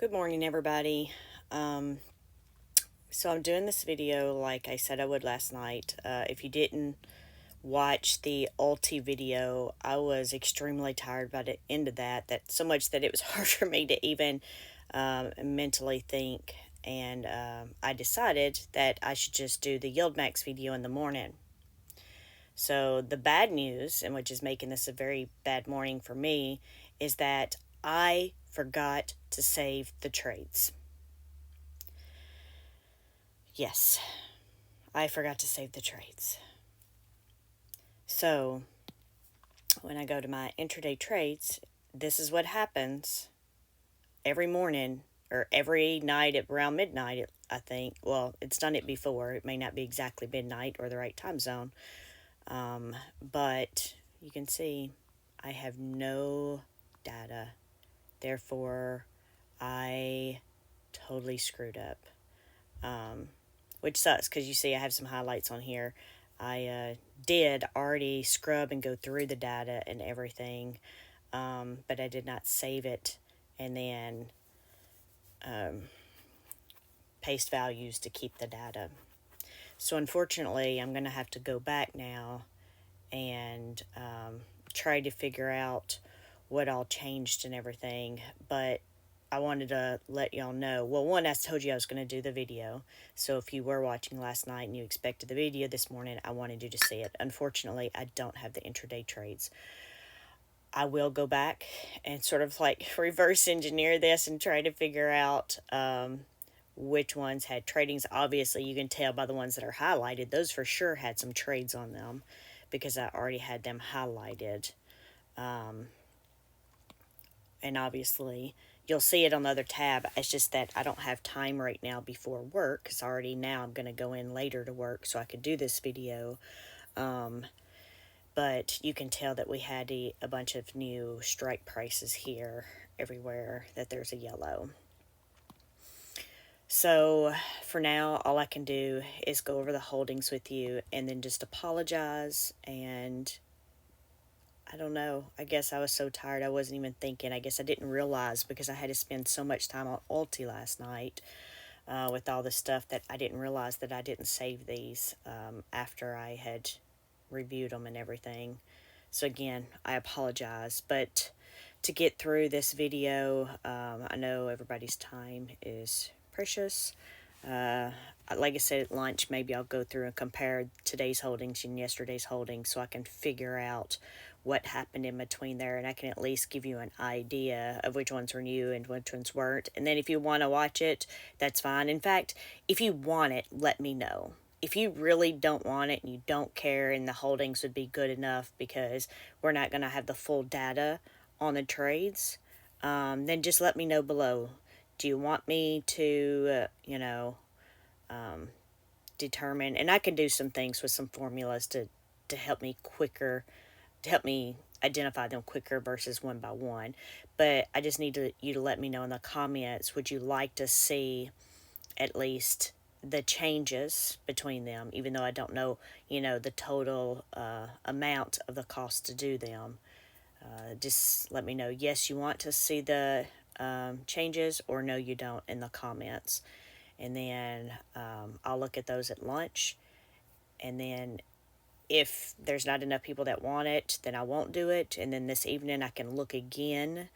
Good morning, everybody. Um, so I'm doing this video like I said I would last night. If you didn't watch the ulti video, I was extremely tired by the end of that so much that it was hard for me to even mentally think. And I decided that I should just do the Yieldmax video in the morning. So the bad news, and which is making this a very bad morning for me, is that I forgot to save the trades. Yes, I forgot to save the trades. So, when I go to my intraday trades, this is what happens every morning or every night at around midnight, I think. Well, it's done it before. It may not be exactly midnight or the right time zone. But you can see I have no data. Therefore, I totally screwed up. Which sucks because you see I have some highlights on here. I did already scrub and go through the data and everything, but I did not save it and then paste values to keep the data. So unfortunately, I'm going to have to go back now and try to figure out what all changed and everything. But I wanted to let y'all know. Well, one, I told you I was going to do the video. So if you were watching last night and you expected the video this morning, I wanted you to see it. Unfortunately, I don't have the intraday trades. I will go back and sort of like reverse engineer this and try to figure out which ones had tradings. Obviously, you can tell by the ones that are highlighted. Those for sure had some trades on them because I already had them highlighted. And obviously you'll see it on the other tab. It's just that I don't have time right now before work because already now I'm going to go in later to work so I could do this video. But you can tell that we had a bunch of new strike prices here everywhere that there's a yellow. So for now, all I can do is go over the holdings with you and then just apologize. And I don't know. I guess I was so tired I wasn't even thinking. I guess I didn't realize because I had to spend so much time on Ulti last night with all the stuff that I didn't realize that I didn't save these after I had reviewed them and everything. So again, I apologize. But to get through this video, I know everybody's time is precious. Like I said at lunch, maybe I'll go through and compare today's holdings and yesterday's holdings so I can figure out what happened in between there, and I can at least give you an idea of which ones were new and which ones weren't. And then if you want to watch it, that's fine. In fact, if you want it, let me know. If you really don't want it and you don't care and the holdings would be good enough because we're not going to have the full data on the trades, then just let me know below. Do you want me to, determine, and I can do some things with some formulas to help me quicker, to help me identify them quicker versus one by one. But I just need you to let me know in the comments, would you like to see at least the changes between them, even though I don't know, the total amount of the cost to do them. Just let me know, yes, you want to see the changes, or no, you don't, in the comments. And then I'll look at those at lunch. And then if there's not enough people that want it, then I won't do it. And then this evening I can look again,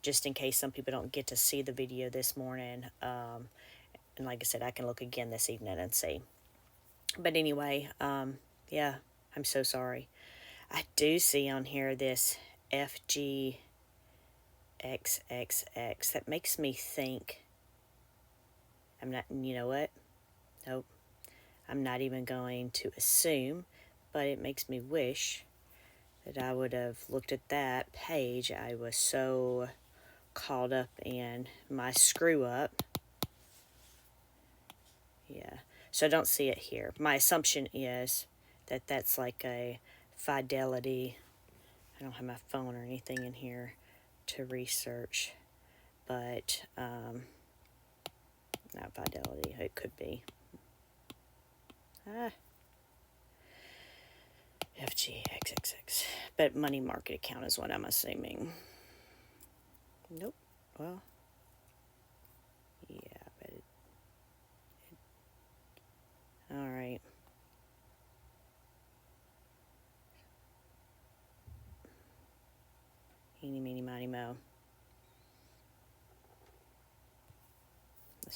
just in case some people don't get to see the video this morning. And like I said, I can look again this evening and see. But anyway, yeah, I'm so sorry. I do see on here this FGXXX. That makes me think, I'm not, you know what? Nope. I'm not even going to assume, but it makes me wish that I would have looked at that page. I was so caught up in my screw up. Yeah, so I don't see it here. My assumption is that that's like a Fidelity. I don't have my phone or anything in here to research, but not Fidelity. It could be. FGXXX. But money market account is what I'm assuming. Nope. Well,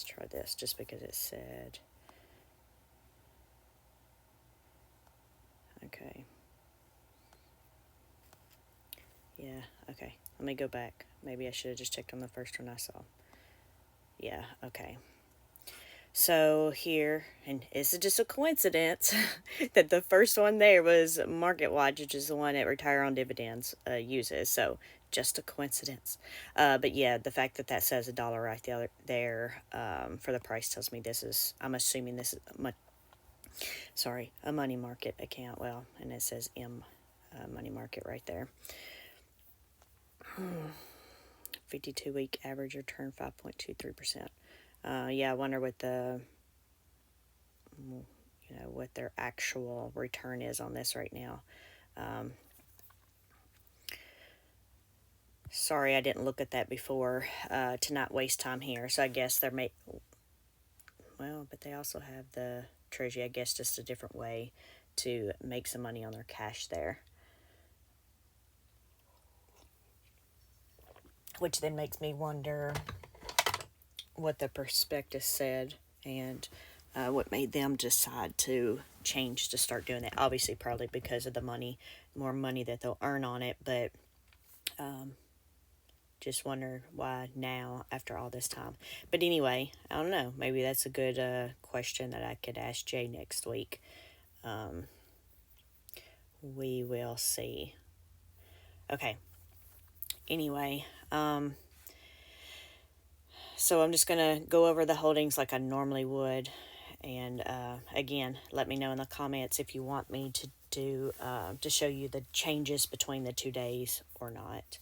Let's try this just because it said. Okay. Yeah, okay. Let me go back. Maybe I should have just checked on the first one I saw. Yeah, okay. So here, and is it just a coincidence that the first one there was MarketWatch, which is the one that Retire on Dividends uses. So just a coincidence. But yeah, the fact that that says $1 right there for the price tells me this is, I'm assuming this is, a money market account. Well, and it says M money market right there. 52-week average return 5.23%. Yeah, I wonder what what their actual return is on this right now. Sorry, I didn't look at that before to not waste time here. So I guess but they also have the Treasury. I guess just a different way to make some money on their cash there. Which then makes me wonder what the prospectus said and what made them decide to change to start doing that. Obviously, probably because of the more money that they'll earn on it, but just wonder why now after all this time. But anyway, I don't know. Maybe that's a good question that I could ask Jay next week. We will see. Okay. Anyway, so I'm just going to go over the holdings like I normally would. And again, let me know in the comments if you want me to do to show you the changes between the 2 days or not.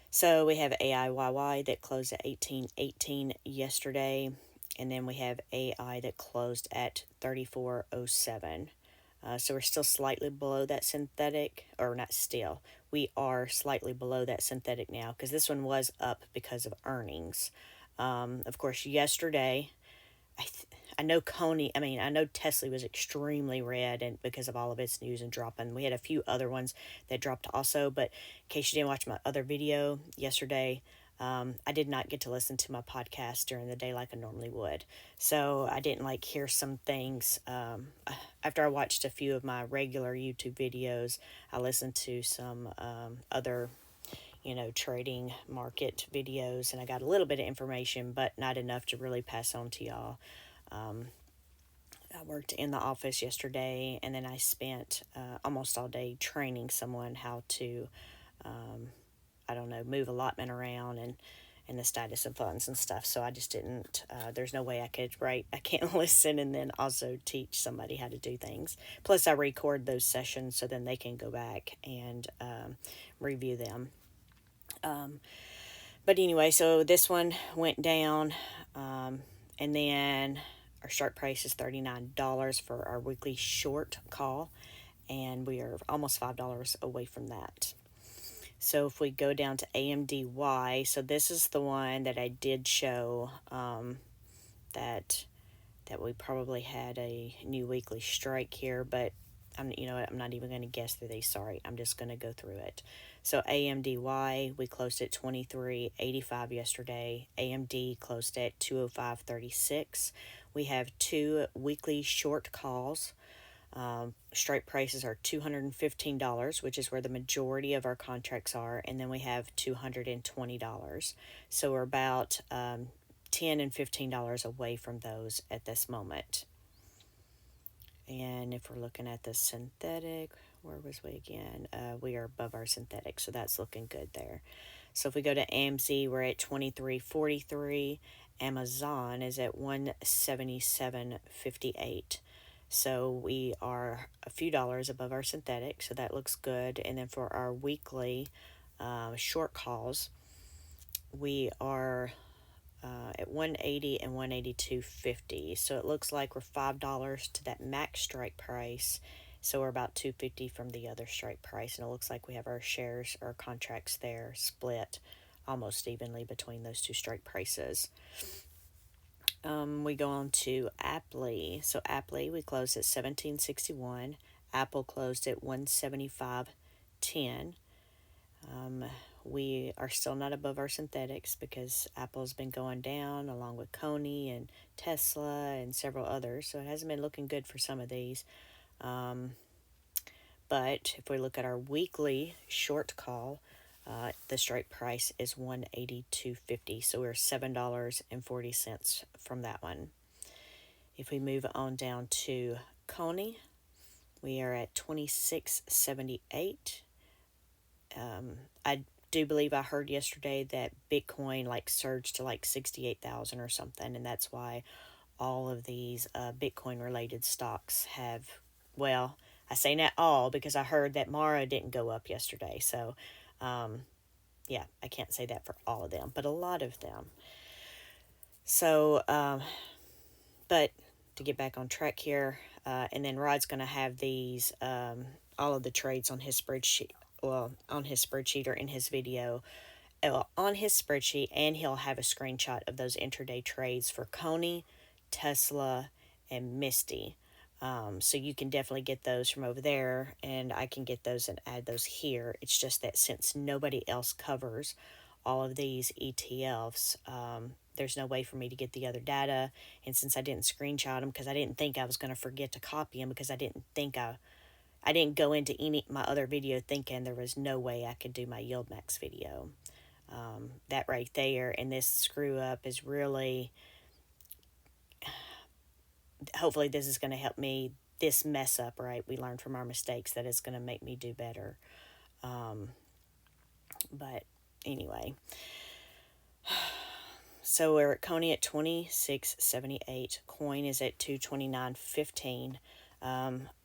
So we have AIYY that closed at 18.18 yesterday, and then we have AI that closed at 34.07. So we're still slightly below that synthetic, or not still. We are slightly below that synthetic now because this one was up because of earnings. Of course, yesterday, I know Tesla was extremely red and because of all of its news and dropping. We had a few other ones that dropped also, but in case you didn't watch my other video yesterday, I did not get to listen to my podcast during the day like I normally would. So I didn't hear some things. After I watched a few of my regular YouTube videos, I listened to some other trading market videos, and I got a little bit of information, but not enough to really pass on to y'all. I worked in the office yesterday, and then I spent almost all day training someone how to, move allotment around and the status of funds and stuff. So I just didn't, there's no way I can't listen and then also teach somebody how to do things. Plus I record those sessions so then they can go back and review them. But anyway, so this one went down, and then our start price is $39 for our weekly short call, and we are almost $5 away from that. So if we go down to AMDY, so this is the one that I did show that we probably had a new weekly strike here, but I'm not even going to guess through these. Sorry, I'm just going to go through it. So AMDY, we closed at 23.85 yesterday. AMD closed at 205.36. We have two weekly short calls. Strike prices are $215, which is where the majority of our contracts are, and then we have $220. So we're about $10 and $15 away from those at this moment. And if we're looking at the synthetic, where was we again? We are above our synthetic, so that's looking good there. So if we go to AMZ, we're at 23.43. Amazon is at 177.58. So we are a few dollars above our synthetic, so that looks good. And then for our weekly short calls, we are at 180 and 182.50. So it looks like we're $5 to that max strike price. So we're about $2.50 from the other strike price, and it looks like we have our shares or contracts there split almost evenly between those two strike prices. We go on to Apple. So Apple, we closed at 17.61. Apple closed at 175.10. we are still not above our synthetics because Apple's been going down along with Coney and Tesla and several others. So it hasn't been looking good for some of these. But if we look at our weekly short call, the strike price is $182.50. So we're $7.40 from that one. If we move on down to Coney, we are at 26.78. I do believe I heard yesterday that Bitcoin like surged to like 68,000 or something, and that's why all of these Bitcoin related stocks have, well, I say not all because I heard that Mara didn't go up yesterday. So, yeah, I can't say that for all of them, but a lot of them. So, but to get back on track here, and then Rod's going to have these, all of the trades on his spreadsheet, well, on his spreadsheet or in his video, on his spreadsheet, and he'll have a screenshot of those intraday trades for Coney, Tesla, and Misty. So you can definitely get those from over there, and I can get those and add those here. It's just that since nobody else covers all of these ETFs, there's no way for me to get the other data. And since I didn't screenshot them because I didn't think I was going to forget to copy them, because I didn't go into any my other video thinking there was no way I could do my Yieldmax video. That right there, and this screw up is really, hopefully this is going to help me, this mess up, right? We learn from our mistakes, that it's going to make me do better. But anyway, so we're at Coney at 26.78. Coin is at 229.15.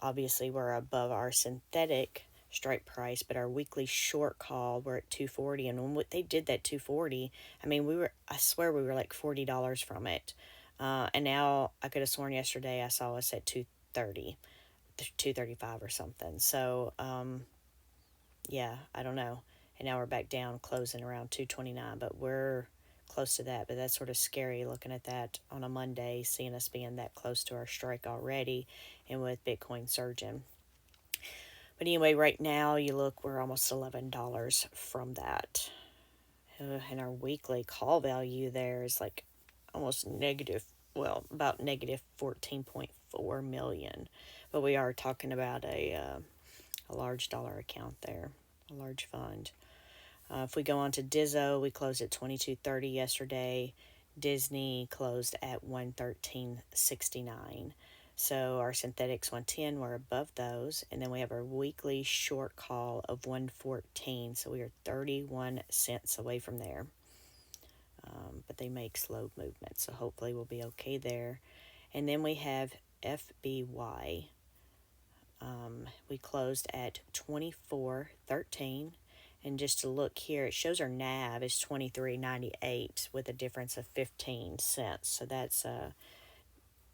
Obviously we're above our synthetic strike price, but our weekly short call, we're at 240. And when they did that 240, I mean, I swear we were like $40 from it. And now I could have sworn yesterday I saw us at 230, 235 or something. So, yeah, I don't know. And now we're back down closing around 229, but we're close to that. But that's sort of scary looking at that on a Monday, seeing us being that close to our strike already, and with Bitcoin surging. But anyway, right now you look, we're almost $11 from that. And our weekly call value there is like almost negative, well, about negative 14.4 million. But we are talking about a large dollar account there, a large fund. If we go on to Dizzo, we closed at 22.30 yesterday. Disney closed at 113.69. So our synthetics 110, we're above those. And then we have our weekly short call of 114. So we are 31 cents away from there. But they make slow movements, so hopefully we'll be okay there. And then we have FBY. We closed at 24.13. And just to look here, it shows our NAV is 23.98 with a difference of 15 cents. So that's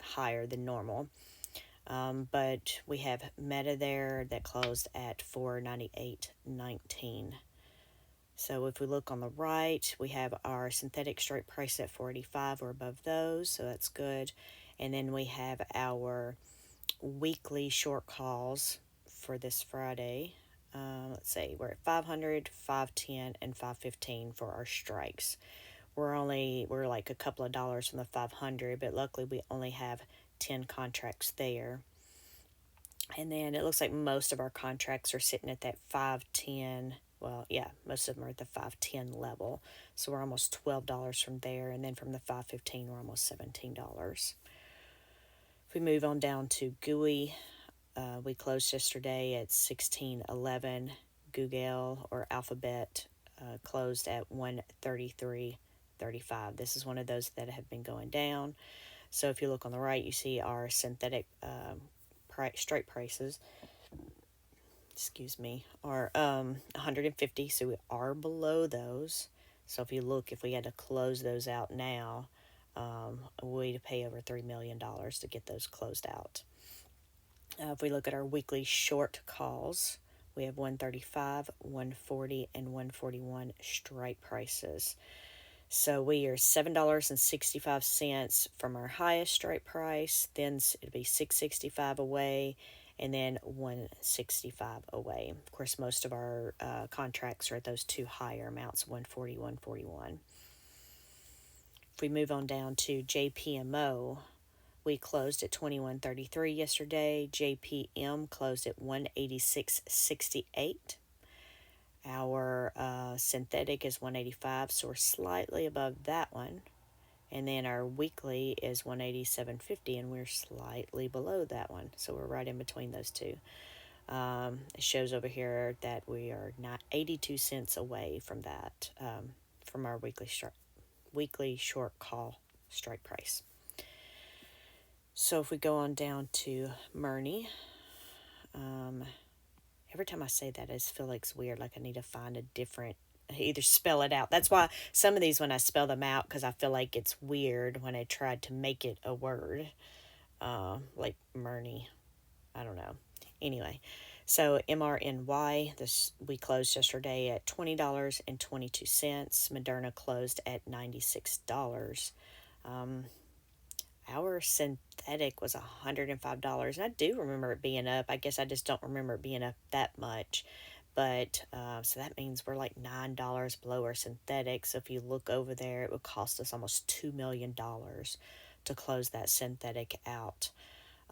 higher than normal. But we have Meta there that closed at 498.19. So if we look on the right, we have our synthetic strike price at 485. We're above those, so that's good. And then we have our weekly short calls for this Friday. Let's see, we're at 500, 510, and 515 for our strikes. We're like a couple of dollars from the 500, but luckily we only have 10 contracts there. And then it looks like most of our contracts are sitting at that 510. Well, yeah, most of them are at the 510 level. So we're almost $12 from there. And then from the 515, we're almost $17. If we move on down to GUI, we closed yesterday at 16.11. Google or Alphabet closed at 133.35. This is one of those that have been going down. So if you look on the right, you see our synthetic strike prices, are 150. So we are below those. So if you look, if we had to close those out now, we'd pay over $3 million to get those closed out. If we look at our weekly short calls, we have 135, 140, and 141 strike prices. So we are $7.65 from our highest strike price. Then it'll be $6.65 away, and then 165 away. Of course, most of our contracts are at those two higher amounts, 140, 141. If we move on down to JPMO, we closed at 21.33 yesterday. JPM closed at 186.68. Our synthetic is 185, so we're slightly above that one. And then our weekly is 187.50, and we're slightly below that one. So we're right in between those two. It shows over here that we are not 82 cents away from that, from our weekly short call strike price. So if we go on down to Murney, every time I say that, I just feel like it's weird. Like I need to find a different, either spell it out. That's why some of these, when I spell them out, because I feel like it's weird when I tried to make it a word, like Murney. I don't know. Anyway, so MRNY, this we closed yesterday at $20.22. Moderna closed at $96. Our synthetic was $105, and I do remember it being up. I guess I just don't remember it being up that much. But so that means we're like $9 below our synthetic. So if you look over there, it would cost us almost $2 million to close that synthetic out.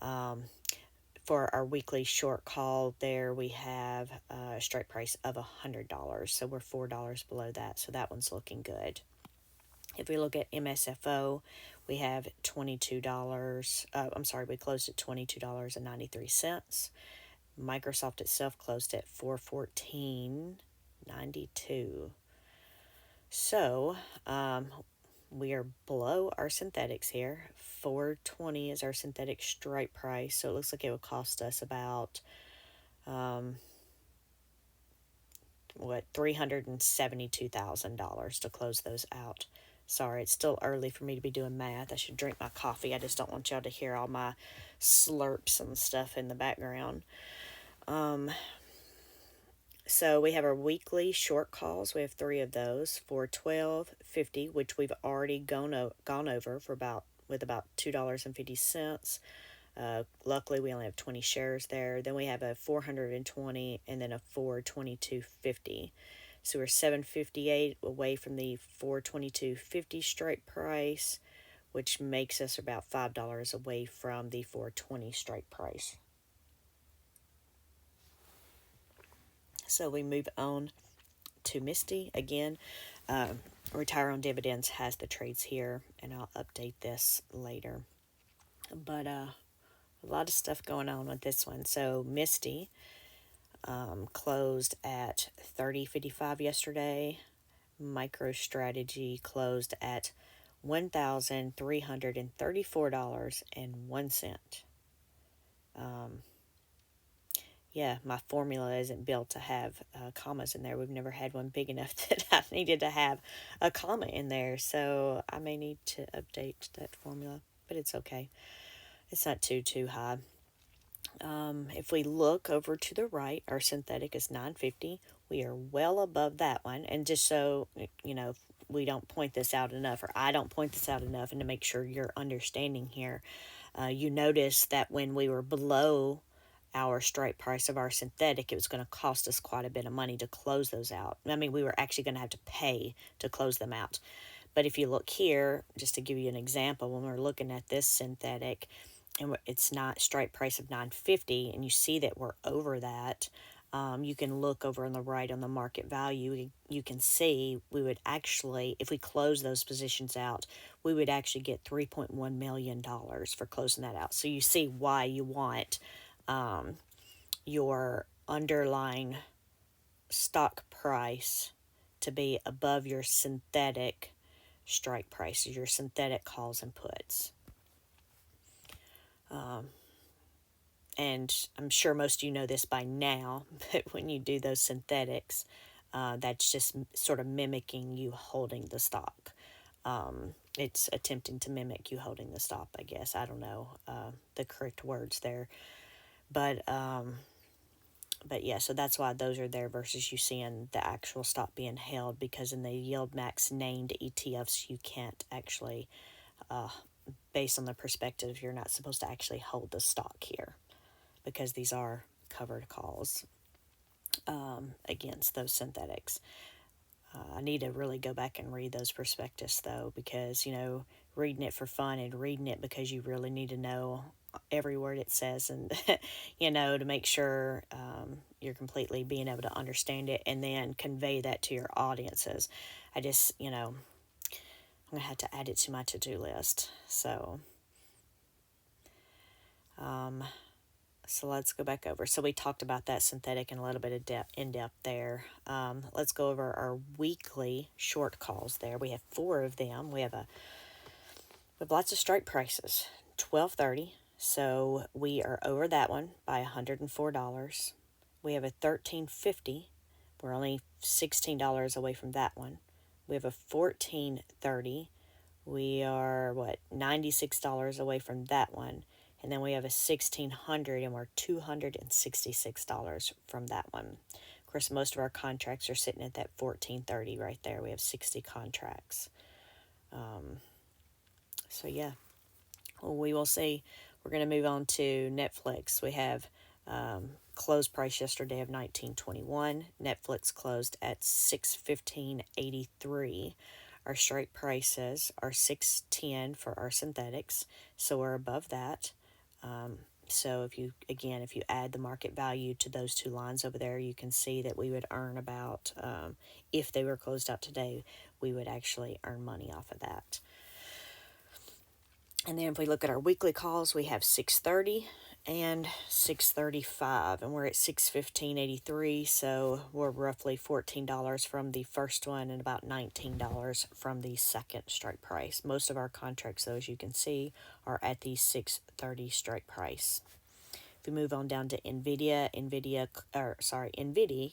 For our weekly short call there, we have a strike price of $100. So we're $4 below that. So that one's looking good. If we look at MSFO, we have $22. We closed at $22.93. Microsoft itself closed at $414.92. So we are below our synthetics here. $420 is our synthetic strike price. So it looks like it would cost us about $372,000 to close those out. Sorry, it's still early for me to be doing math. I should drink my coffee. I just don't want y'all to hear all my slurps and stuff in the background. So we have our weekly short calls. We have 3 of those for $12.50, which we've already gone over for about $2.50. Luckily, we only have 20 shares there. Then we have a 420 and then a 422.50. So we're 758 away from the 422.50 strike price, which makes us about $5 away from the 420 strike price. So we move on to Misty again. Retire on Dividends has the trades here, and I'll update this later. But a lot of stuff going on with this one. So Misty closed at $30.55 yesterday. MicroStrategy closed at $1,334.01. Yeah, my formula isn't built to have commas in there. We've never had one big enough that I needed to have a comma in there. So I may need to update that formula, but it's okay. It's not too high. If we look over to the right, our synthetic is 950. We are well above that one. And just so, we don't point this out enough, or I don't point this out enough, and to make sure you're understanding here, you notice that when we were below our strike price of our synthetic, it was going to cost us quite a bit of money to close those out. I mean, we were actually going to have to pay to close them out. But if you look here, just to give you an example, when we're looking at this synthetic, and it's not strike price of $9.50, and you see that we're over that, you can look over on the right on the market value. You can see we would actually, if we close those positions out, we would actually get $3.1 million for closing that out. So you see why you want your underlying stock price to be above your synthetic strike price, your synthetic calls and puts. And I'm sure most of you know this by now, but when you do those synthetics, that's just sort of mimicking you holding the stock. It's attempting to mimic you holding the stock, I guess. I don't know the correct words there. But yeah, so that's why those are there versus you seeing the actual stock being held, because in the Yieldmax named ETFs, you can't actually, based on the perspective, you're not supposed to actually hold the stock here. because these are covered calls against those synthetics. I need to really go back and read those prospectus, though, because, reading it for fun and reading it because you really need to know every word it says, and, to make sure you're completely being able to understand it and then convey that to your audiences. I just, I'm going to have to add it to my to-do list. So let's go back over. So we talked about that synthetic in a little bit of in depth there. Let's go over our weekly short calls there. We have 4 of them. We have lots of strike prices. 12.30. So we are over that one by $104. We have a 13.50. We're only $16 away from that one. We have a 14.30. We are $96 away from that one. And then we have a 1600 and we're $266 from that one. Of course, most of our contracts are sitting at that 1430 right there. We have 60 contracts. So yeah, well, we will see. We're going to move on to Netflix. We have close price yesterday of $19.21. Netflix closed at $615.83. Our strike prices are $610 for our synthetics, so we're above that. So if you add the market value to those 2 lines over there, you can see that we would earn about, if they were closed out today, we would actually earn money off of that. And then if we look at our weekly calls, we have 630 and 635, and we're at 615.83, so we're roughly $14 from the first one and about $19 from the second strike price. Most of our contracts, though, as you can see, are at the 630 strike price. If we move on down to NVIDIA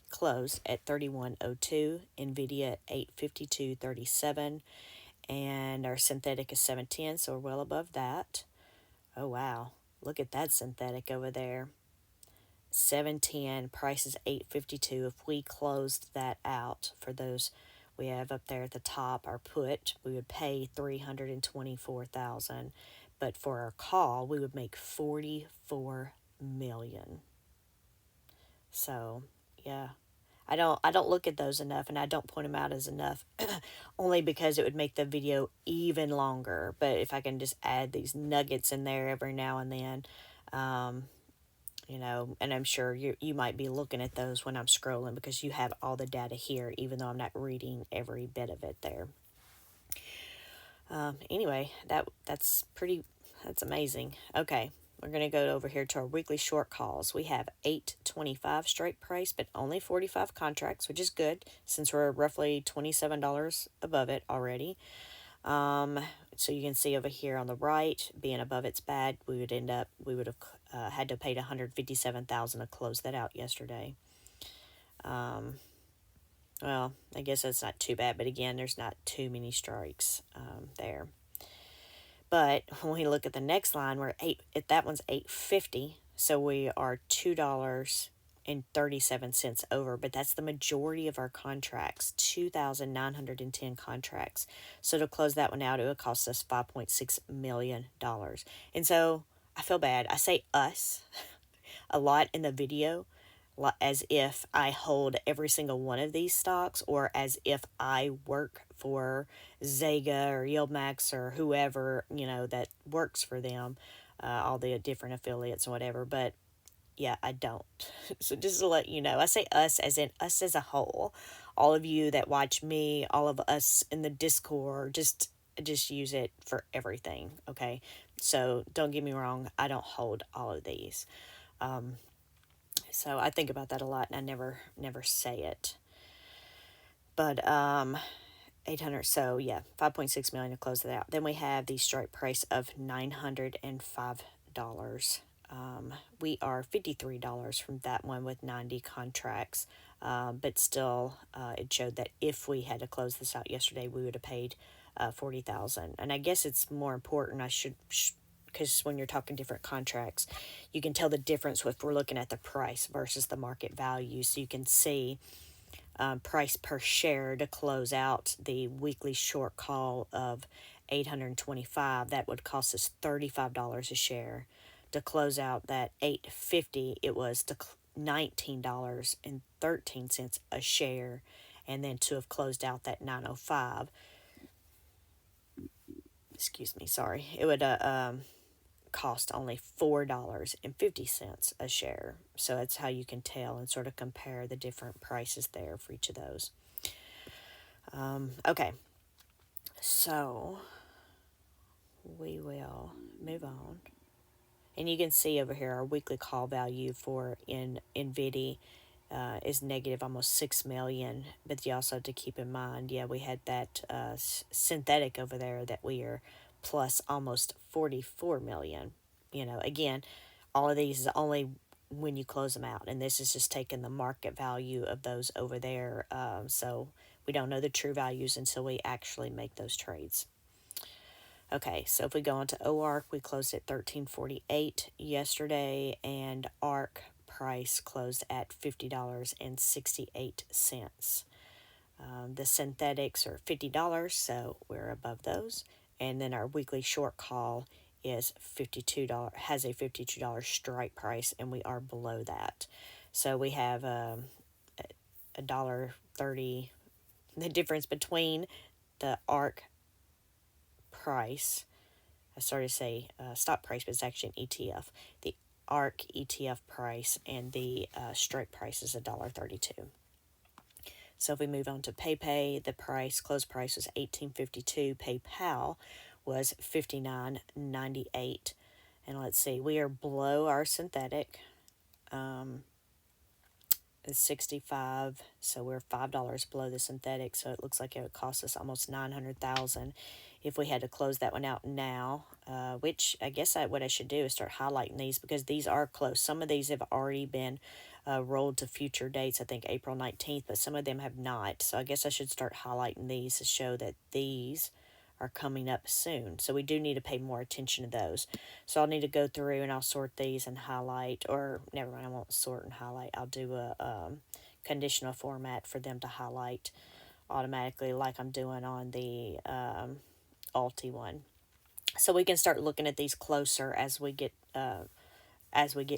closed at 3102, NVIDIA 852.37, and our synthetic is 710, so we're well above that. Oh, wow. Look at that synthetic over there. 710, price is 852. If we closed that out for those we have up there at the top, our put, we would pay $324,000. But for our call, we would make $44 million. So, yeah. I don't look at those enough, and I don't point them out as enough, only because it would make the video even longer. But if I can just add these nuggets in there every now and then, and I'm sure you might be looking at those when I'm scrolling because you have all the data here, even though I'm not reading every bit of it there. Anyway, that's amazing. Okay. We're going to go over here to our weekly short calls. We have 825 strike price, but only 45 contracts, which is good since we're roughly $27 above it already. So you can see over here on the right, being above it's bad. We would have had to pay $157,000 to close that out yesterday. Well, I guess that's not too bad, but again, there's not too many strikes there. But when we look at the next line, that one's $850, so we are $2.37 over. But that's the majority of our contracts, 2,910 contracts. So to close that one out, it would cost us $5.6 million. And so I feel bad. I say us a lot in the video, as if I hold every single one of these stocks, or as if I work for Zega or Yieldmax or whoever, that works for them, all the different affiliates and whatever. But yeah, I don't. So just to let you know, I say us as in us as a whole. All of you that watch me, all of us in the Discord, just use it for everything, okay? So don't get me wrong, I don't hold all of these. So I think about that a lot, and I never say it. But 800, so yeah, $5.6 million to close that out. Then we have the strike price of $905. We are $53 from that one with 90 contracts. But still, it showed that if we had to close this out yesterday, we would have paid $40,000. And I guess it's more important, because when you're talking different contracts, you can tell the difference if we're looking at the price versus the market value. So you can see price per share to close out the weekly short call of $825. That would cost us $35 a share. to close out that 850, it was to $19.13 a share, and then to have closed out that 905, excuse me, sorry, it would cost only $4.50 a share. So that's how you can tell and sort of compare the different prices there for each of those. Okay, so we will move on. And you can see over here our weekly call value for NVIDIA is negative almost 6 million. But you also have to keep in mind, yeah, we had that synthetic over there that we are plus almost 44 million. You know, again, all of these is only when you close them out, and this is just taking the market value of those over there. So we don't know the true values until we actually make those trades. Okay, so if we go into OARC, we closed at 13.48 yesterday, and ARC price closed at $50.68. The synthetics are $50, so we're above those. And then our weekly short call is $52, has a $52 strike price, and we are below that. So we have $1.30. The difference between the ARC price, I started to say stock price, but it's actually an ETF. The ARC ETF price and the strike price is $1.32. So if we move on to PayPay, the close price was $18.52. PayPal was $59.98. And let's see, we are below our synthetic. It's 65, so we're $5 below the synthetic. So it looks like it would cost us almost 900,000 if we had to close that one out now. Which I guess what I should do is start highlighting these because these are close. Some of these have already been rolled to future dates. I think April 19th, but some of them have not. So I guess I should start highlighting these to show that these are coming up soon. So we do need to pay more attention to those. So I'll need to go through and I'll sort these and highlight, or never mind, I won't sort and highlight. I'll do a conditional format for them to highlight automatically like I'm doing on the Alti one. So we can start looking at these closer as we get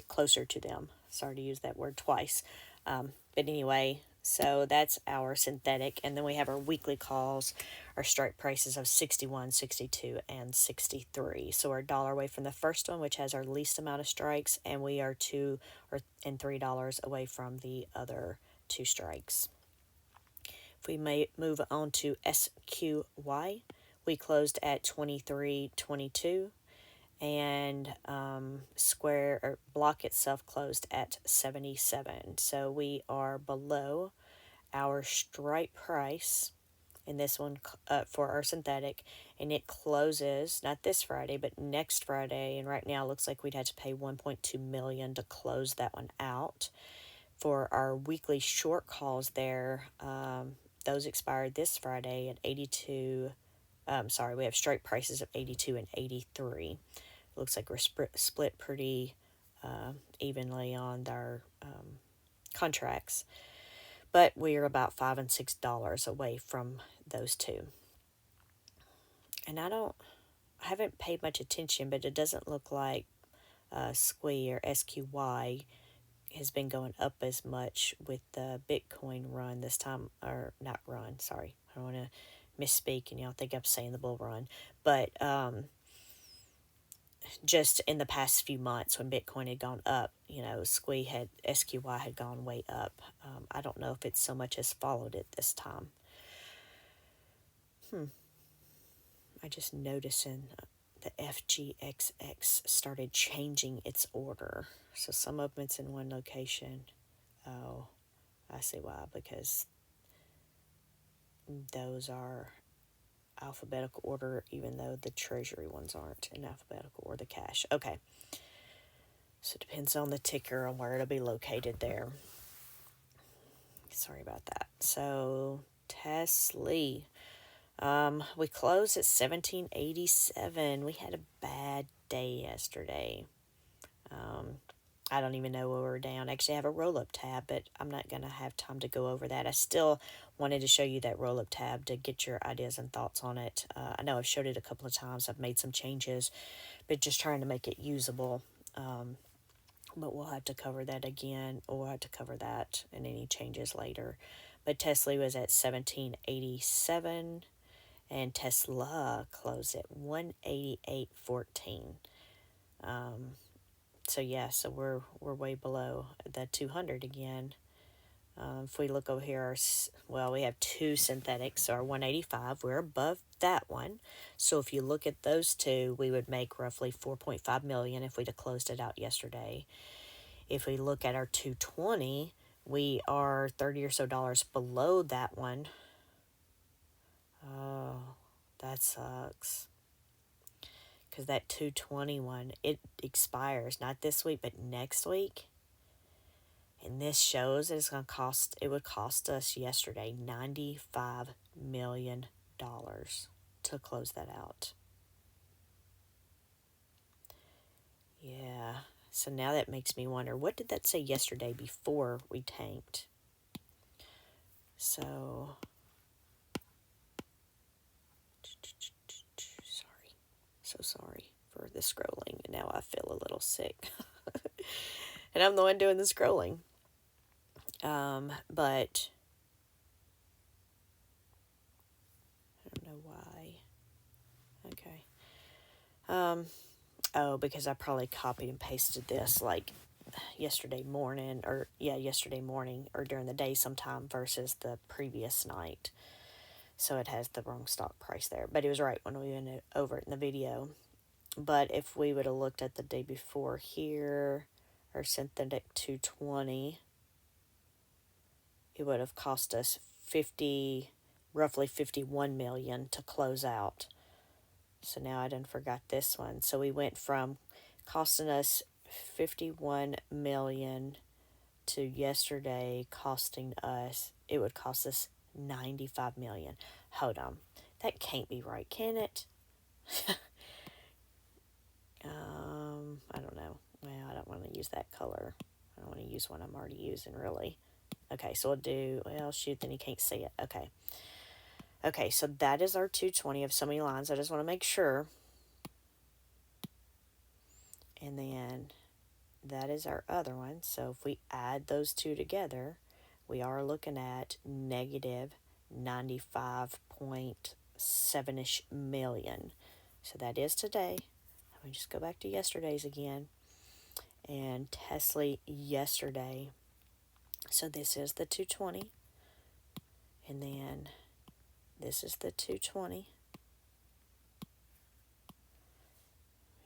closer to them. Sorry to use that word twice. But anyway, so that's our synthetic. And then we have our weekly calls, our strike prices of 61, 62, and 63. So we're $1 away from the first one, which has our least amount of strikes, and we are $3 away from the other two strikes. If we may move on to SQY, we closed at 23.22. And block itself closed at 77. So we are below our strike price in this one for our synthetic, and it closes not this Friday but next Friday, and right now it looks like we'd have to pay 1.2 million to close that one out. For our weekly short calls there, those expired this Friday at 82. We have strike prices of 82 and 83. Looks like we're split pretty evenly on our contracts, but we are about $5 and $6 away from those two. And I haven't paid much attention, but it doesn't look like SQY or SQY has been going up as much with the Bitcoin run this time, or not run, sorry. I don't want to misspeak and y'all think I'm saying the bull run, but just in the past few months when Bitcoin had gone up, SQY had gone way up. I don't know if it's so much as followed it this time. I just noticing the FGXX started changing its order. So some of it's in one location. Oh, I see why, because those are alphabetical order, even though the treasury ones aren't in alphabetical or the cash. Okay. So it depends on the ticker on where it'll be located there. Sorry about that. So Tesla, we closed at 1787. We had a bad day yesterday. I don't even know where we're down. Actually, I have a roll-up tab, but I'm not going to have time to go over that. I still wanted to show you that roll-up tab to get your ideas and thoughts on it. I know I've showed it a couple of times. I've made some changes, but just trying to make it usable. But we'll have to cover that again, or we'll have to cover that and any changes later. But Tesla was at 1787, and Tesla closed at 188.14. So yeah, so we're way below the 200 again. If we look over here, we have two synthetics, so our 185, we're above that one. So if you look at those two, we would make roughly 4.5 million if we'd have closed it out yesterday. If we look at our 220, we are 30 or so dollars below that one. Oh, that sucks. Because that 221, it expires not this week, but next week. And this shows that it would cost us yesterday $95 million to close that out. Yeah. So now that makes me wonder, what did that say yesterday before we tanked? So, sorry for the scrolling. Now I feel a little sick. And I'm the one doing the scrolling. But I don't know why. Okay. Because I probably copied and pasted this like yesterday morning or during the day sometime versus the previous night. So it has the wrong stock price there. But it was right when we went over it in the video. But if we would have looked at the day before here, our synthetic 220, it would have cost us roughly 51 million to close out. So now I done forgot this one. So we went from costing us 51 million to yesterday it would cost us 95 million. Hold on. That can't be right, can it? I don't know. Well, I don't want to use that color. I don't want to use one I'm already using, really. Okay, so then you can't see it. Okay, so that is our 220 of so many lines. I just want to make sure. And then that is our other one. So if we add those two together, we are looking at negative 95.7-ish million. So that is today. Let me just go back to yesterday's again. And Tesla yesterday. So this is the 220. And then this is the 220.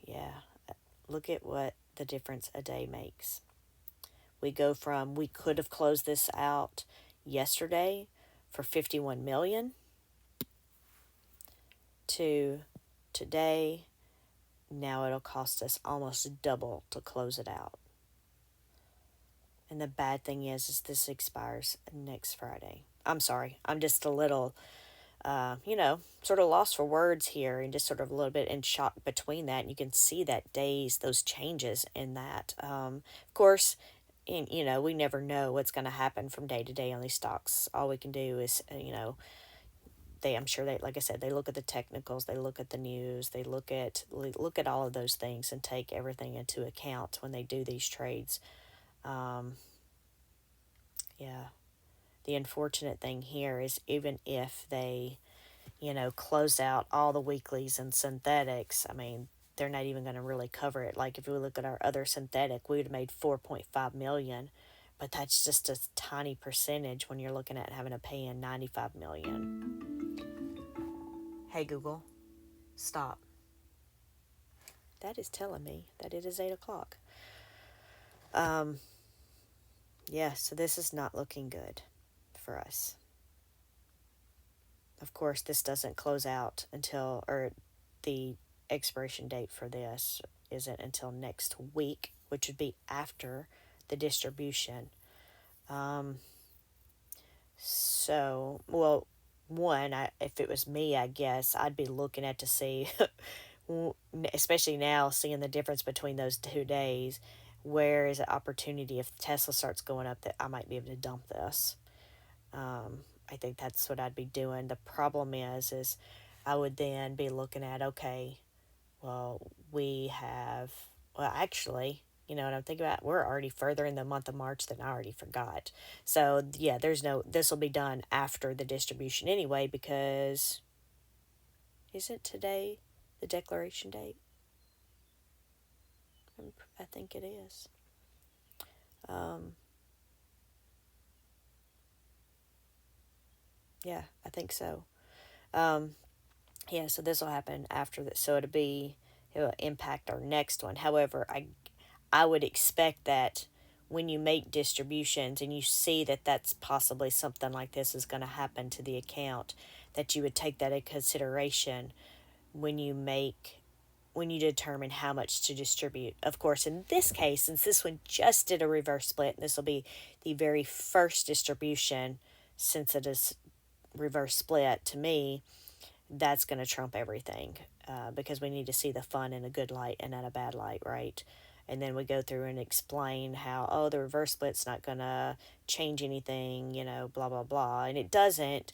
Yeah, look at what the difference a day makes. We could have closed this out yesterday for 51 million to today. Now it'll cost us almost double to close it out. And the bad thing is this expires next Friday. I'm sorry. I'm just a little, sort of lost for words here and just sort of a little bit in shock between that. And you can see those changes in that. Of course, we never know what's going to happen from day to day on these stocks. All we can do is, I'm sure like I said, they look at the technicals, they look at the news, they look at all of those things and take everything into account when they do these trades. Yeah. The unfortunate thing here is even if they, close out all the weeklies and synthetics, I mean, they're not even going to really cover it. Like if we look at our other synthetic, we would have made 4.5 million, but that's just a tiny percentage when you're looking at having to pay in 95 million. Hey Google, stop. That is telling me that it is 8 o'clock. Yeah, so this is not looking good for us. Of course, this doesn't close out or the expiration date for this isn't until next week, which would be after the distribution. If it was me, I guess I'd be looking at to see, especially now, seeing the difference between those 2 days, where is an opportunity if Tesla starts going up that I might be able to dump this. I think that's what I'd be doing. The problem is I would then be looking at, okay, well, we have, well, actually, you know what I'm thinking about? We're already further in the month of March than I already forgot. So, yeah, this will be done after the distribution anyway, because isn't today the declaration date? I think it is. Um, yeah, I think so. Um, yeah, so this will happen after this. So it'll impact our next one. However, I would expect that when you make distributions and you see that that's possibly something like this is going to happen to the account, that you would take that into consideration when you determine how much to distribute. Of course, in this case, since this one just did a reverse split, and this will be the very first distribution since it is reverse split, to me, that's going to trump everything, because we need to see the fun in a good light and not a bad light, right? And then we go through and explain how, oh, the reverse split's not going to change anything, blah, blah, blah. And it doesn't.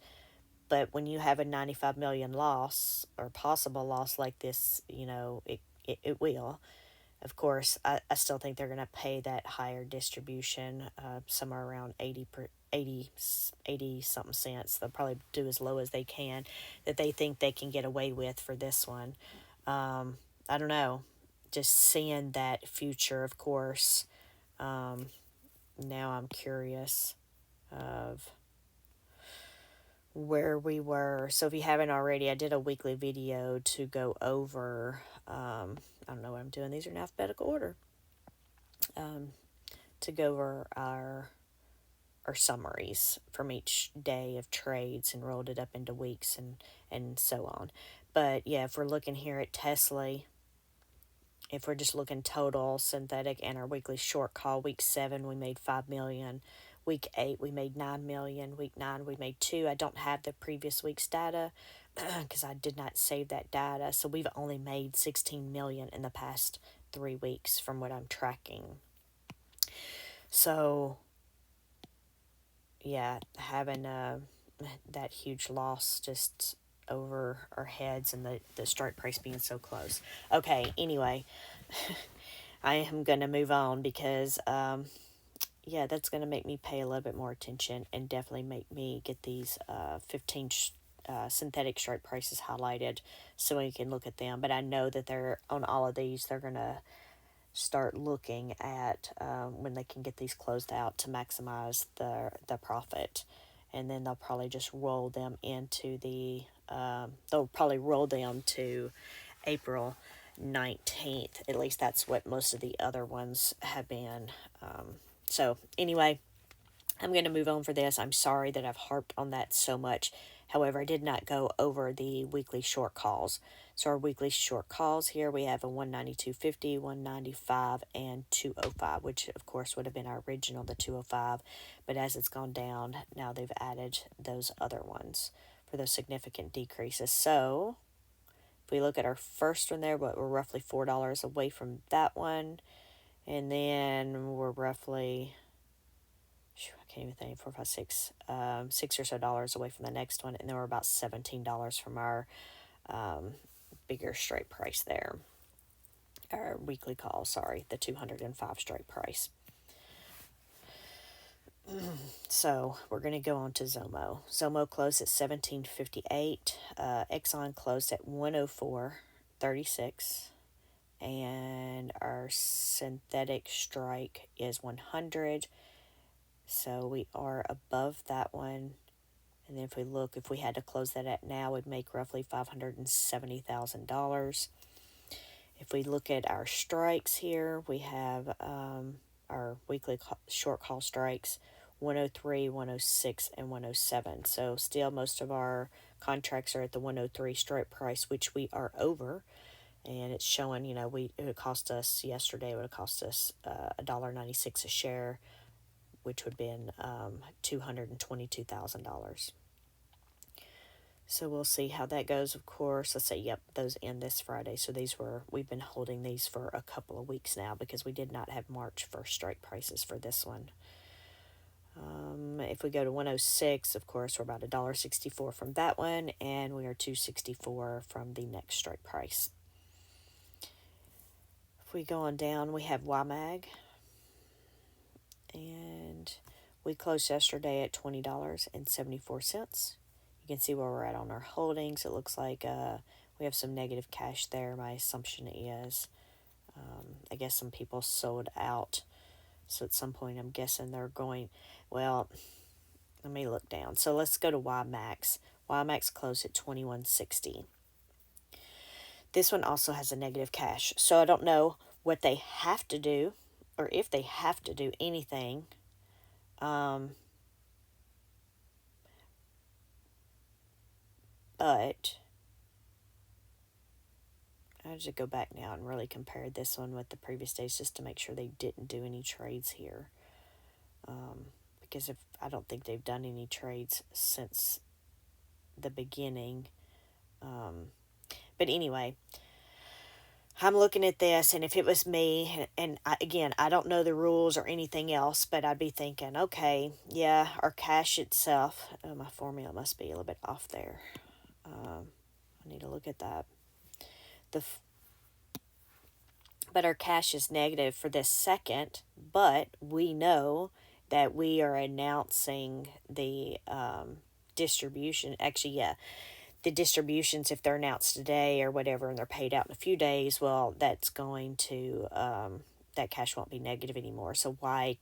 But when you have a 95 million loss or possible loss like this, it will. Of course, I still think they're going to pay that higher distribution, somewhere around 80 something cents. They'll probably do as low as they can, that they think they can get away with for this one. I don't know. Just seeing that future, of course. Now I'm curious of where we were. So if you haven't already, I did a weekly video to go over, I don't know what I'm doing. These are in alphabetical order. To go over our summaries from each day of trades and rolled it up into weeks and so on. But yeah, if we're looking here at Tesla, if we're just looking total synthetic and our weekly short call, week 7 we made 5 million. Week 8 we made 9 million. Week 9 we made 2. I don't have the previous week's data because I did not save that data. So we've only made 16 million in the past 3 weeks from what I'm tracking. So yeah, having that huge loss just over our heads and the strike price being so close. Okay, anyway, I am going to move on because, yeah, that's going to make me pay a little bit more attention and definitely make me get these 15 synthetic strike prices highlighted so we can look at them. But I know that they're on all of these, they're going to start looking at when they can get these closed out to maximize the profit, and then they'll probably just roll them into they'll probably roll them to April 19th. At least that's what most of the other ones have been. So anyway, I'm going to move on for this. I'm sorry that I've harped on that so much. However, I did not go over the weekly short calls. So our weekly short calls here, we have a 192.50, 195, and 205, which of course would have been our original, the 205. But as it's gone down, now they've added those other ones for those significant decreases. So if we look at our first one there, we're roughly $4 away from that one. And then we're roughly, I can't even think, 4, 5, 6, $6 or so away from the next one, and then we're about $17 from our bigger strike price there. Our weekly call, sorry, the 205 strike price. So we're going to go on to Zomo. Zomo closed at 1758. Exxon closed at 104.36. And our synthetic strike is 100. So we are above that one. And then if we look, if we had to close that at now, we'd make roughly $570,000. If we look at our strikes here, we have our weekly short call strikes, 103, 106, and 107. So still most of our contracts are at the 103 strike price, which we are over. And it's showing, it would cost us yesterday, it would have cost us $1.96 a share, which would have been $222,000. So we'll see how that goes, of course. Let's say, yep, those end this Friday. So we've been holding these for a couple of weeks now because we did not have March 1st strike prices for this one. If we go to 106, of course, we're about $1.64 from that one, and we are $2.64 from the next strike price. If we go on down, we have YMAG, and we closed yesterday at $20.74. You can see where we're at on our holdings. It looks like we have some negative cash there. My assumption is, I guess some people sold out. So at some point, I'm guessing they're going, well, let me look down. So let's go to YMAX. YMAX closed at 21.60. This one also has a negative cash. So I don't know what they have to do or if they have to do anything. But I just go back now and really compare this one with the previous days just to make sure they didn't do any trades here. Because if I don't think they've done any trades since the beginning. But anyway, I'm looking at this, and if it was me, and again, I don't know the rules or anything else, but I'd be thinking, okay, yeah, our cash itself, my formula must be a little bit off there. I need to look at that. But our cash is negative for this second, but we know that we are announcing the distribution. Actually, yeah, the distributions, if they're announced today or whatever and they're paid out in a few days, well, that's going to, that cash won't be negative anymore. So why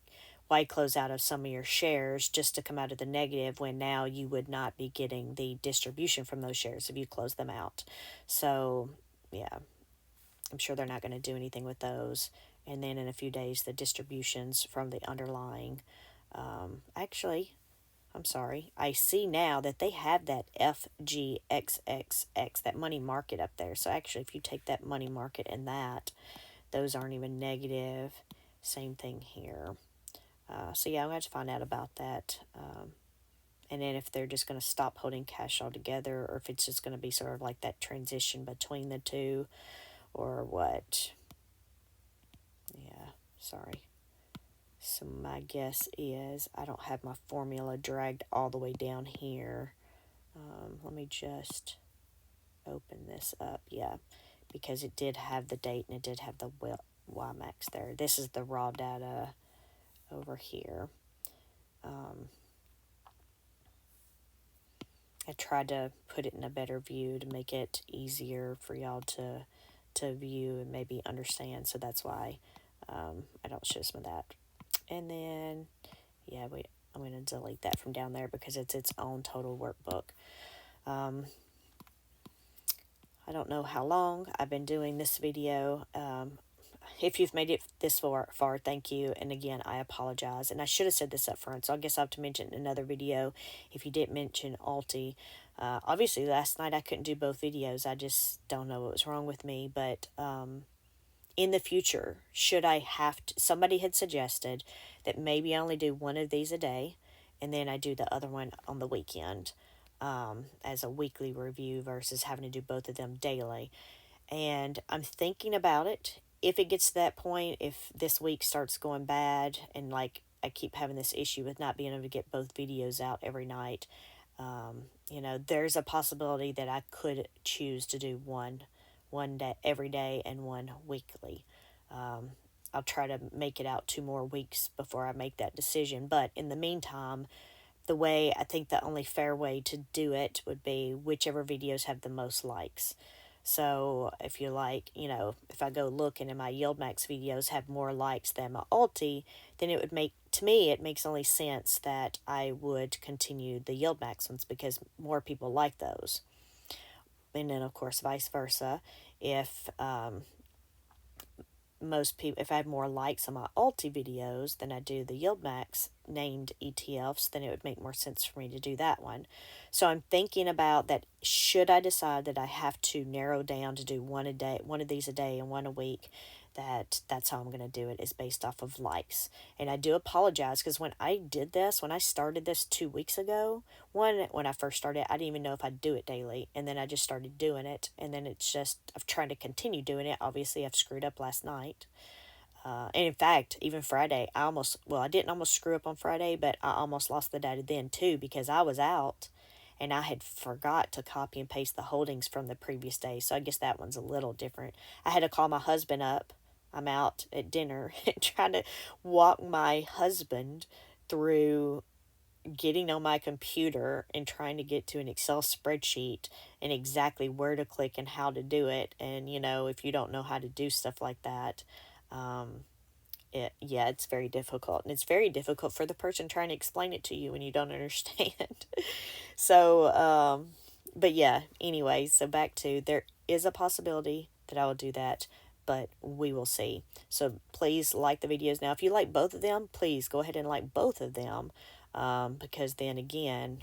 close out of some of your shares just to come out of the negative when now you would not be getting the distribution from those shares if you close them out? So, yeah, I'm sure they're not going to do anything with those. And then in a few days, the distributions from the underlying, actually, I'm sorry, I see now that they have that FGXXX, that money market up there. So actually, if you take that money market and that, those aren't even negative. Same thing here. So yeah, I'm going to have to find out about that. And then if they're just going to stop holding cash altogether, or if it's just going to be sort of like that transition between the two, or what. Yeah, sorry. So my guess is I don't have my formula dragged all the way down here. Let me just open this up. Yeah, because it did have the date and it did have the YMAX there. This is the raw data over here. I tried to put it in a better view to make it easier for y'all to view and maybe understand. So that's why I don't show some of that. And then, yeah, I'm going to delete that from down there because it's its own total workbook. I don't know how long I've been doing this video. If you've made it this far, thank you. And again, I apologize. And I should have said this up front, so I guess I'll have to mention in another video if you didn't mention Alti. Obviously, last night I couldn't do both videos. I just don't know what was wrong with me. But in the future, should I have to, somebody had suggested that maybe I only do one of these a day, and then I do the other one on the weekend as a weekly review versus having to do both of them daily. And I'm thinking about it. If it gets to that point, if this week starts going bad and like I keep having this issue with not being able to get both videos out every night, there's a possibility that I could choose to do one day every day and one weekly. I'll try to make it out 2 more weeks before I make that decision. But in the meantime, I think the only fair way to do it would be whichever videos have the most likes. So if you like, if I go looking and my Yieldmax videos have more likes than my Alti, then it makes only sense that I would continue the Yieldmax ones because more people like those. And then, of course, vice versa. If if I had more likes on my Alti videos than I do the Yieldmax named ETFs, then it would make more sense for me to do that one. So I'm thinking about that. Should I decide that I have to narrow down to do one of these a day and one a week, that's how I'm going to do it, is based off of likes. And I do apologize because when I started this 2 weeks ago, when I first started, I didn't even know if I'd do it daily. And then I just started doing it. And then I've tried to continue doing it. Obviously, I've screwed up last night. And in fact, even Friday, I didn't almost screw up on Friday, but I almost lost the data then too because I was out and I had forgot to copy and paste the holdings from the previous day. So I guess that one's a little different. I had to call my husband up. I'm out at dinner trying to walk my husband through getting on my computer and trying to get to an Excel spreadsheet and exactly where to click and how to do it. And, if you don't know how to do stuff like that, it's very difficult. And it's very difficult for the person trying to explain it to you when you don't understand. So, but yeah, anyway, so back to there is a possibility that I will do that, but we will see. So please like the videos. Now, if you like both of them, please go ahead and like both of them, because then again,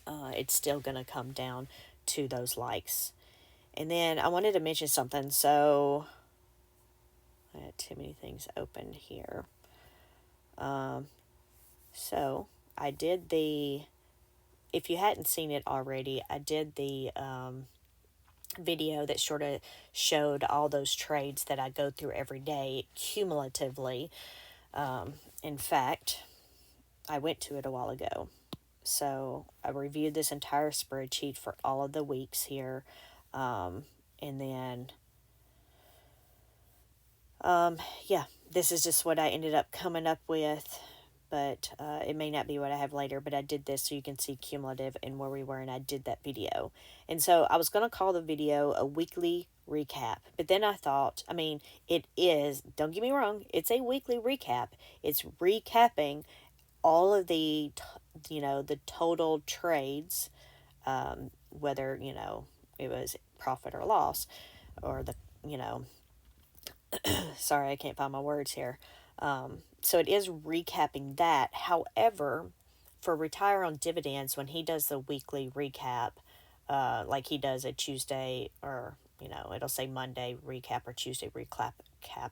it's still going to come down to those likes. And then I wanted to mention something. So I had too many things open here. So I did if you hadn't seen it already, I did the video that sort of showed all those trades that I go through every day cumulatively. In fact, I went to it a while ago. So I reviewed this entire spreadsheet for all of the weeks here. And then, yeah, this is just what I ended up coming up with. But it may not be what I have later, but I did this so you can see cumulative and where we were, and I did that video. And so I was going to call the video a weekly recap, but then I thought, it is, don't get me wrong, it's a weekly recap. It's recapping all of the, the total trades, whether, it was profit or loss, or the, sorry, I can't find my words here. So it is recapping that. However, for Retire on Dividends, when he does the weekly recap, like he does a Tuesday, or, it'll say Monday recap or Tuesday recap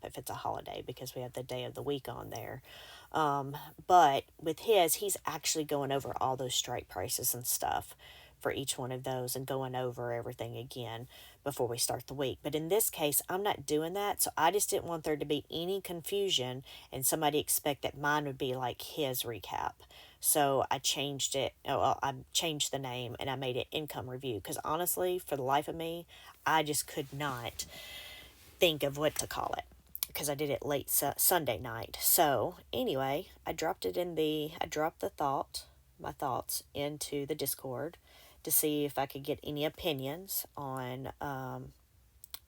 if it's a holiday, because we have the day of the week on there. But with he's actually going over all those strike prices and stuff for each one of those and going over everything again before we start the week. But in this case, I'm not doing that. So I just didn't want there to be any confusion and somebody expect that mine would be like his recap. So I changed it. Well, I changed the name and I made it income review, because honestly, for the life of me, I just could not think of what to call it, because I did it late Sunday night. So anyway, I dropped my thoughts into the Discord to see if I could get any opinions on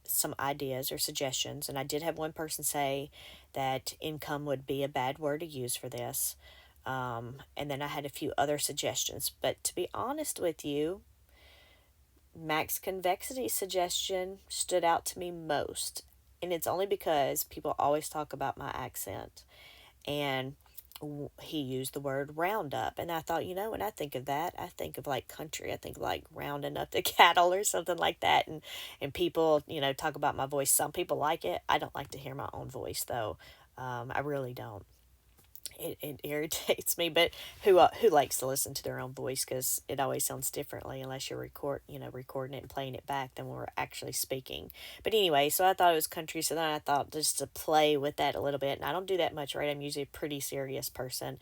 some ideas or suggestions. And I did have one person say that income would be a bad word to use for this. And then I had a few other suggestions. But to be honest with you, max convexity suggestion stood out to me most. And it's only because people always talk about my accent. And he used the word roundup. And I thought, when I think of that, I think of like country. I think like rounding up the cattle or something like that. And people, talk about my voice. Some people like it. I don't like to hear my own voice, though. I really don't. It irritates me, but who likes to listen to their own voice, because it always sounds differently unless you're recording it and playing it back than when we're actually speaking. But anyway, so I thought it was country, so then I thought just to play with that a little bit, and I don't do that much, right? I'm usually a pretty serious person.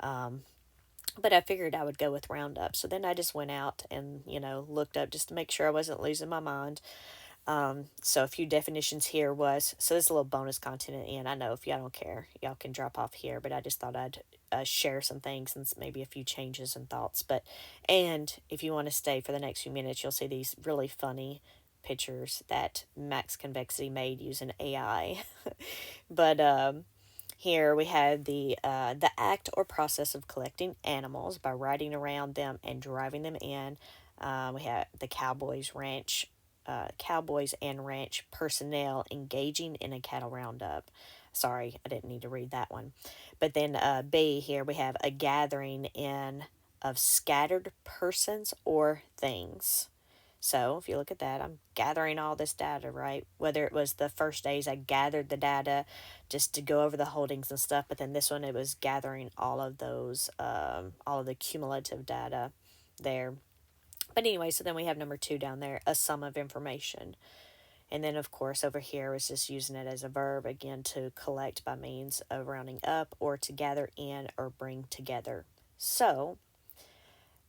But I figured I would go with Roundup. So then I just went out and, looked up just to make sure I wasn't losing my mind. So a few definitions here so this is a little bonus content at the end. I know if y'all don't care, y'all can drop off here, but I just thought I'd share some things and maybe a few changes and thoughts. And if you want to stay for the next few minutes, you'll see these really funny pictures that Max Convexity made using AI. But here we have the act or process of collecting animals by riding around them and driving them in. We have the Cowboys and ranch personnel engaging in a cattle roundup. Sorry, I didn't need to read that one. But then B, here we have a gathering in of scattered persons or things. So if you look at that, I'm gathering all this data, right? Whether it was the first days I gathered the data just to go over the holdings and stuff, but then this one, it was gathering all of those, all of the cumulative data there. But anyway, so then we have number 2 down there, a sum of information. And then, of course, over here was just using it as a verb, again, to collect by means of rounding up or to gather in or bring together. So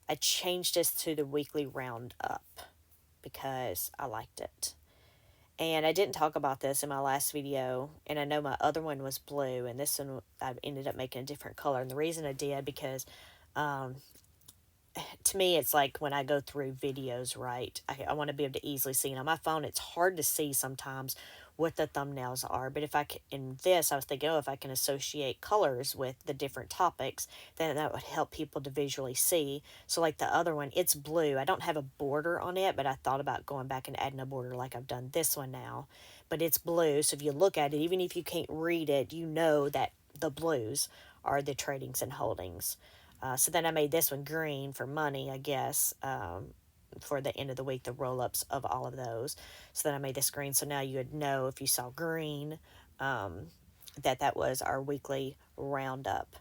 I changed this to the weekly roundup because I liked it. And I didn't talk about this in my last video, and I know my other one was blue, and this one I ended up making a different color. And the reason I did, because to me, it's like when I go through videos, right? I want to be able to easily see. And on my phone, it's hard to see sometimes what the thumbnails are. But if I can, in this, I was thinking, oh, if I can associate colors with the different topics, then that would help people to visually see. So, like the other one, it's blue. I don't have a border on it, but I thought about going back and adding a border like I've done this one now. But it's blue. So, if you look at it, even if you can't read it, you know that the blues are the tradings and holdings. So then I made this one green for money, I guess, for the end of the week, the roll ups of all of those. So then I made this green. So now you would know if you saw green that was our weekly roundup.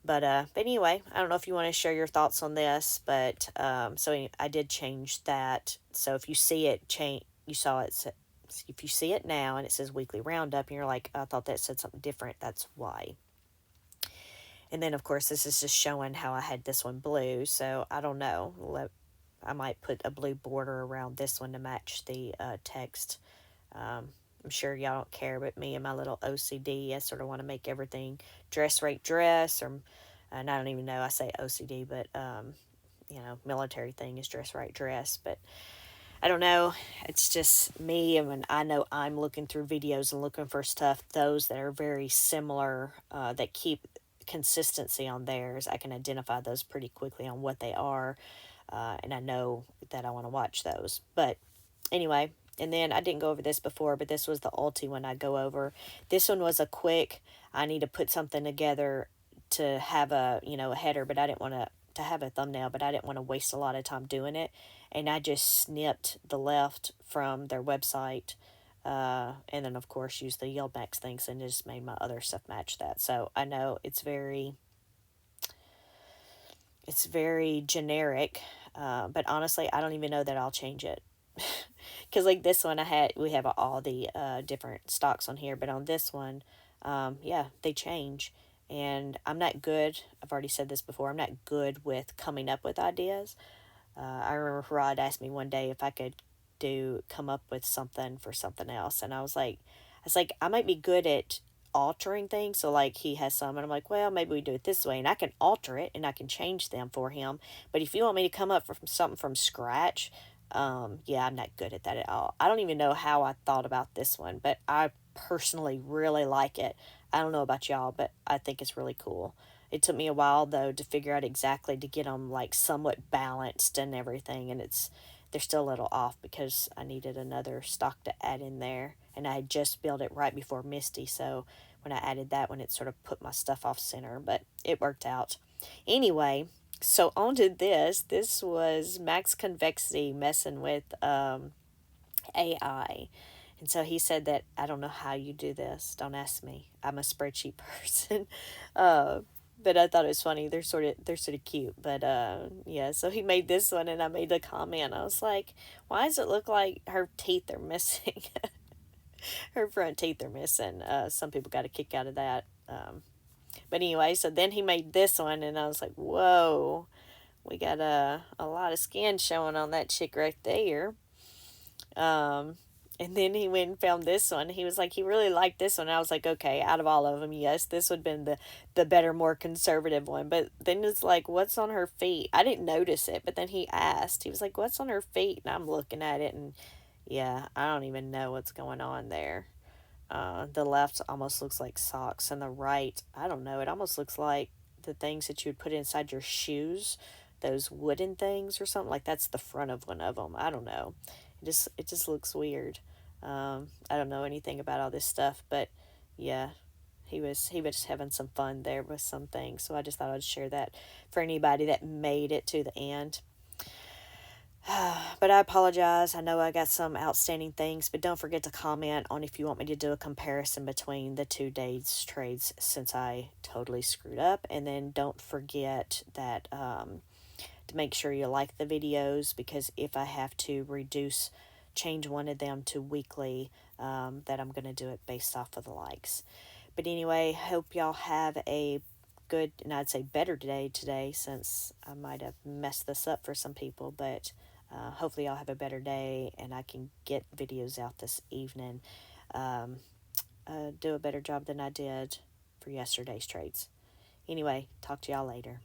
But anyway, I don't know if you want to share your thoughts on this, but I did change that. So if you see it change, you saw it. If you see it now and it says weekly roundup, and you're like, I thought that said something different, that's why. And then, of course, this is just showing how I had this one blue. So I don't know. I might put a blue border around this one to match the text. I'm sure y'all don't care, but me and my little OCD, I sort of want to make everything dress right dress. And I don't even know I say OCD, but, military thing is dress right dress. But I don't know. It's just me. And when I know I'm looking through videos and looking for stuff, those that are very similar, that keep consistency on theirs, I can identify those pretty quickly on what they are. And I know that I want to watch those. But anyway, and then I didn't go over this before, but this was the ulti one I go over. This one was a quick, I need to put something together to have a header, but I didn't want to have a thumbnail, but I didn't want to waste a lot of time doing it. And I just snipped the left from their website, and then of course used the Yieldmax things and just made my other stuff match that. So I know it's very generic, but honestly, I don't even know that I'll change it. Because like this one, we have all the different stocks on here, but on this one, yeah, they change. And I'm not good. I've already said this before. I'm not good with coming up with ideas. I remember Rod asked me one day if I could come up with something for something else, and I was like, I might be good at altering things. So like he has some, and I'm like, well, maybe we do it this way, and I can alter it and I can change them for him. But if you want me to come up with something from scratch, yeah, I'm not good at that at all. I don't even know how I thought about this one, but I personally really like it. I don't know about y'all, but I think it's really cool. It took me a while though to figure out exactly to get them like somewhat balanced and everything, and they're still a little off because I needed another stock to add in there, and I had just built it right before Misty, so when I added that one, it sort of put my stuff off center, but it worked out. Anyway, so on to this. This was Max Convexity messing with AI. And so he said that I don't know how you do this. Don't ask me. I'm a spreadsheet person. uh, but I thought it was funny. They're sort of cute. But yeah, so he made this one, and I made a comment. I was like, "Why does it look like her teeth are missing? Her front teeth are missing." Some people got a kick out of that. But anyway, so then he made this one, and I was like, "Whoa, we got a lot of skin showing on that chick right there." Um, and then he went and found this one. He was like, he really liked this one. I was like, okay, out of all of them, yes, this would have been the better, more conservative one. But then it's like, what's on her feet? I didn't notice it, but then he asked. He was like, what's on her feet? And I'm looking at it, and yeah, I don't even know what's going on there. The left almost looks like socks, and the right, I don't know, it almost looks like the things that you would put inside your shoes, those wooden things or something. Like that's the front of one of them. I don't know. It just looks weird. I don't know anything about all this stuff, but yeah, he was having some fun there with some things. So I just thought I'd share that for anybody that made it to the end. But I apologize. I know I got some outstanding things, but don't forget to comment on if you want me to do a comparison between the 2 days trades since I totally screwed up. And then don't forget that to make sure you like the videos, because if I have to change one of them to weekly, that I'm going to do it based off of the likes. But anyway, hope y'all have a good, and I'd say better day today, since I might have messed this up for some people, but Hopefully, I'll have a better day and I can get videos out this evening. Um, do a better job than I did for yesterday's trades. Anyway, talk to y'all later.